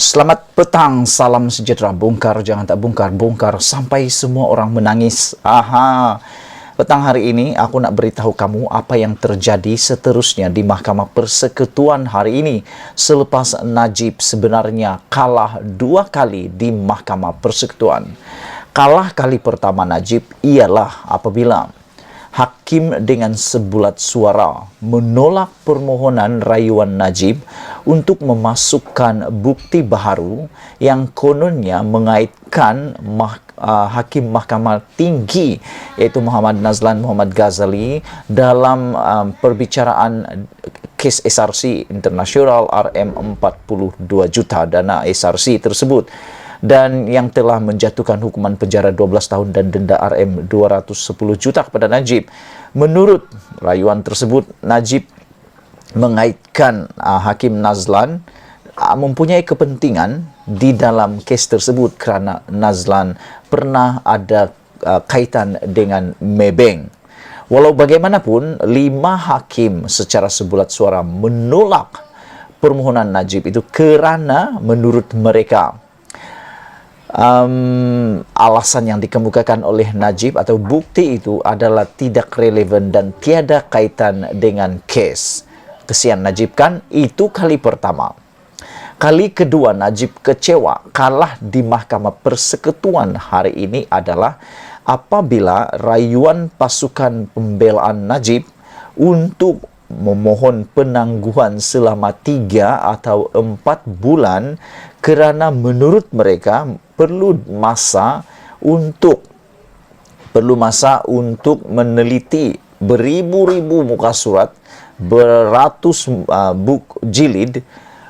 Selamat petang, salam sejahtera. Bongkar, jangan tak bongkar, bongkar sampai semua orang menangis. Petang hari ini aku nak beritahu kamu apa yang terjadi seterusnya di Mahkamah Persekutuan hari ini selepas Najib sebenarnya kalah 2 kali di Mahkamah Persekutuan. Kalah kali pertama Najib ialah apabila hakim dengan sebulat suara menolak permohonan rayuan Najib untuk memasukkan bukti baharu yang kononnya mengaitkan Hakim Mahkamah Tinggi iaitu Muhammad Nazlan Muhammad Ghazali dalam perbicaraan kes SRC Internasional RM42 juta dana SRC tersebut, dan yang telah menjatuhkan hukuman penjara 12 tahun dan denda RM210 juta kepada Najib. Menurut rayuan tersebut, Najib mengaitkan Hakim Nazlan mempunyai kepentingan di dalam kes tersebut kerana Nazlan pernah ada kaitan dengan Maybank. Walau bagaimanapun, 5 hakim secara sebulat suara menolak permohonan Najib itu kerana menurut mereka alasan yang dikemukakan oleh Najib atau bukti itu adalah tidak relevan dan tiada kaitan dengan kes. Kesian Najib kan? Itu kali pertama. Kali kedua Najib kecewa kalah di Mahkamah Persekutuan hari ini adalah apabila rayuan pasukan pembelaan Najib untuk memohon penangguhan selama 3 atau 4 bulan kerana menurut mereka perlu masa untuk meneliti beribu-ribu muka surat, beratus jilid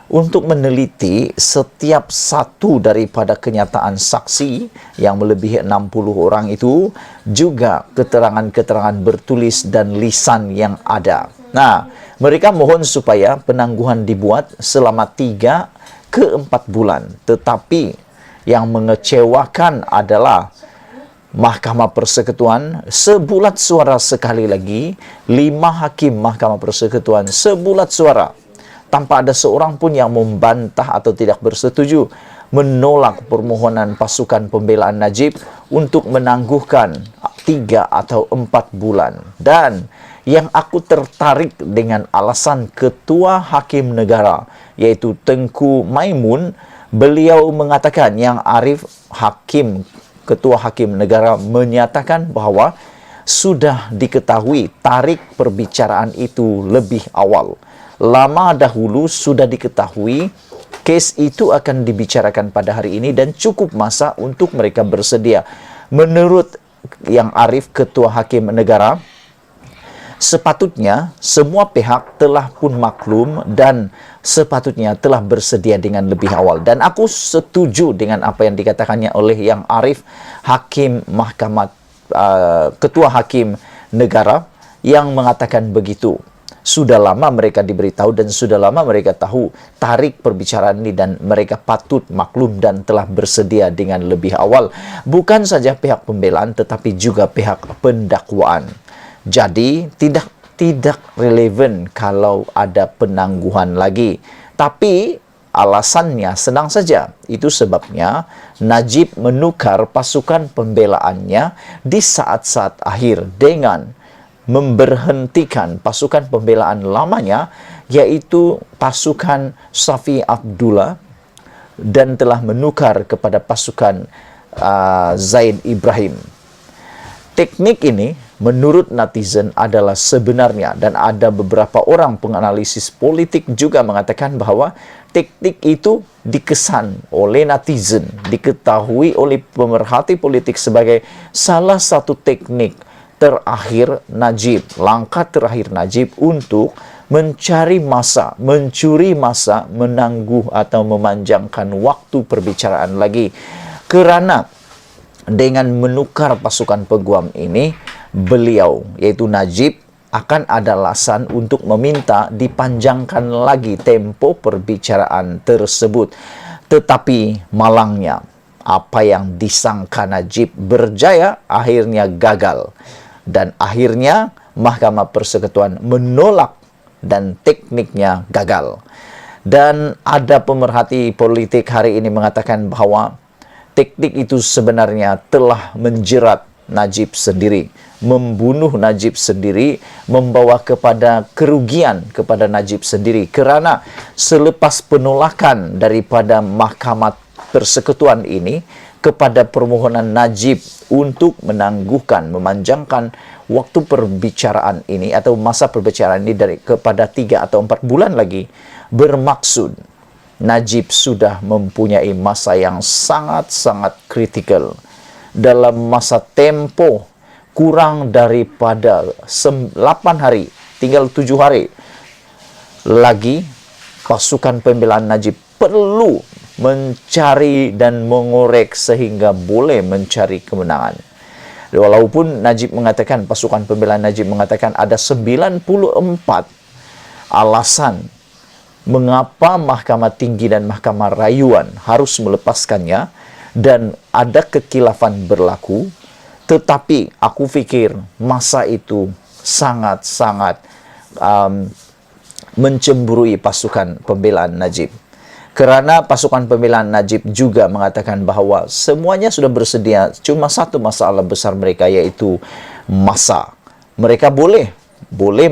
untuk meneliti setiap satu daripada kenyataan saksi yang melebihi 60 orang itu, juga keterangan-keterangan bertulis dan lisan yang ada. Nah, mereka mohon supaya penangguhan dibuat selama 3 ke 4 bulan. Tetapi yang mengecewakan adalah Mahkamah Persekutuan sebulat suara sekali lagi, 5 hakim Mahkamah Persekutuan sebulat suara tanpa ada seorang pun yang membantah atau tidak bersetuju menolak permohonan pasukan pembelaan Najib untuk menangguhkan 3 atau 4 bulan. Dan yang aku tertarik dengan alasan Ketua Hakim Negara iaitu Tengku Maimun, beliau mengatakan, yang Arif Hakim, Ketua Hakim Negara menyatakan bahawa sudah diketahui tarik perbicaraan itu lebih awal. Lama dahulu sudah diketahui kes itu akan dibicarakan pada hari ini dan cukup masa untuk mereka bersedia. Menurut yang Arif, Ketua Hakim Negara, sepatutnya semua pihak telah pun maklum dan sepatutnya telah bersedia dengan lebih awal. Dan aku setuju dengan apa yang dikatakannya oleh yang Arif, Hakim Mahkamah Ketua Hakim Negara, yang mengatakan begitu. Sudah lama mereka diberitahu dan sudah lama mereka tahu tarik perbicaraan ini dan mereka patut maklum dan telah bersedia dengan lebih awal. Bukan saja pihak pembelaan tetapi juga pihak pendakwaan. Jadi tidak relevan kalau ada penangguhan lagi. Tapi alasannya senang saja. Itu sebabnya Najib menukar pasukan pembelaannya di saat-saat akhir dengan memberhentikan pasukan pembelaan lamanya yaitu pasukan Safi Abdullah dan telah menukar kepada pasukan Zaid Ibrahim. Teknik ini menurut netizen adalah sebenarnya, dan ada beberapa orang penganalisis politik juga mengatakan bahawa teknik itu dikesan oleh netizen, diketahui oleh pemerhati politik sebagai salah satu teknik terakhir Najib, langkah terakhir Najib untuk mencuri masa, menangguh atau memanjangkan waktu perbicaraan lagi. Kerana dengan menukar pasukan peguam ini, beliau, yaitu Najib, akan ada alasan untuk meminta dipanjangkan lagi tempo perbicaraan tersebut. Tetapi malangnya, apa yang disangka Najib berjaya akhirnya gagal. Dan akhirnya Mahkamah Persekutuan menolak dan tekniknya gagal. Dan ada pemerhati politik hari ini mengatakan bahwa teknik itu sebenarnya telah menjerat Najib sendiri, membunuh Najib sendiri, membawa kepada kerugian kepada Najib sendiri. Kerana selepas penolakan daripada Mahkamah Persekutuan ini kepada permohonan Najib untuk menangguhkan, memanjangkan waktu perbicaraan ini atau masa perbicaraan ini kepada 3 atau 4 bulan lagi, bermaksud Najib sudah mempunyai masa yang sangat-sangat kritikal. Dalam masa tempoh kurang daripada 8 hari, tinggal 7 hari lagi, pasukan pembelaan Najib perlu mencari dan mengorek sehingga boleh mencari kemenangan. Walaupun Najib mengatakan, pasukan pembelaan Najib mengatakan ada 94 alasan mengapa Mahkamah Tinggi dan Mahkamah Rayuan harus melepaskannya dan ada kekilafan berlaku, tetapi aku fikir masa itu sangat-sangat mencemburui pasukan pembelaan Najib. Kerana pasukan pembelaan Najib juga mengatakan bahawa semuanya sudah bersedia, cuma satu masalah besar mereka, yaitu masa. Mereka boleh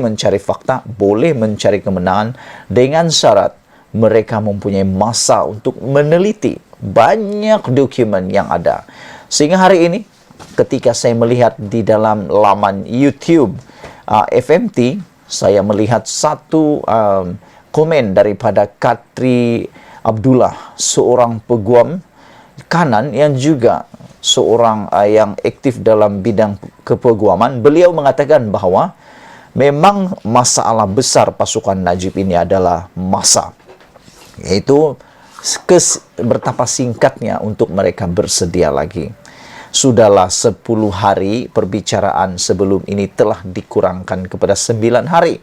mencari fakta, boleh mencari kemenangan dengan syarat mereka mempunyai masa untuk meneliti banyak dokumen yang ada. Sehingga hari ini ketika saya melihat di dalam laman YouTube FMT, saya melihat satu komen daripada Katri Abdullah, seorang peguam kanan yang juga seorang yang aktif dalam bidang kepeguaman. Beliau mengatakan bahawa memang masalah besar pasukan Najib ini adalah masa, yaitu betapa singkatnya untuk mereka bersedia lagi. Sudahlah 10 hari perbicaraan sebelum ini telah dikurangkan kepada 9 hari.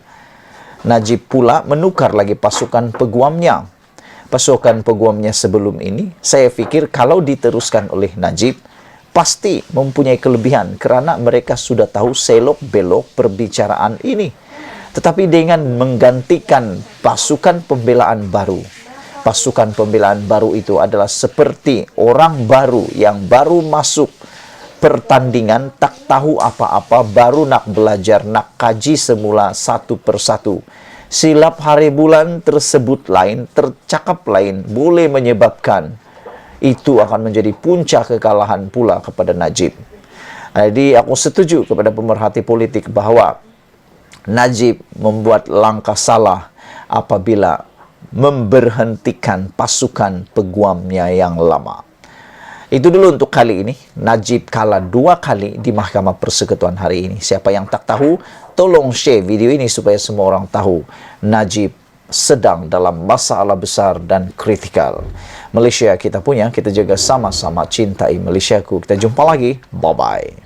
Najib pula menukar lagi pasukan peguamnya. Pasukan peguamnya sebelum ini, saya fikir kalau diteruskan oleh Najib, pasti mempunyai kelebihan kerana mereka sudah tahu selok-belok perbicaraan ini. Tetapi dengan menggantikan pasukan pembelaan baru, pasukan pembelaan baru itu adalah seperti orang baru yang baru masuk pertandingan, tak tahu apa-apa, baru nak belajar, nak kaji semula satu persatu. Silap hari bulan tersebut lain, tercakap lain, boleh menyebabkan itu akan menjadi puncak kekalahan pula kepada Najib. Jadi aku setuju kepada pemerhati politik bahawa Najib membuat langkah salah apabila memberhentikan pasukan peguamnya yang lama. Itu dulu untuk kali ini. Najib kalah 2 kali di Mahkamah Persekutuan hari ini. Siapa yang tak tahu, tolong share video ini supaya semua orang tahu Najib sedang dalam masalah besar dan kritikal. Malaysia kita punya, kita jaga sama-sama cintai Malaysiaku. Kita jumpa lagi. Bye-bye.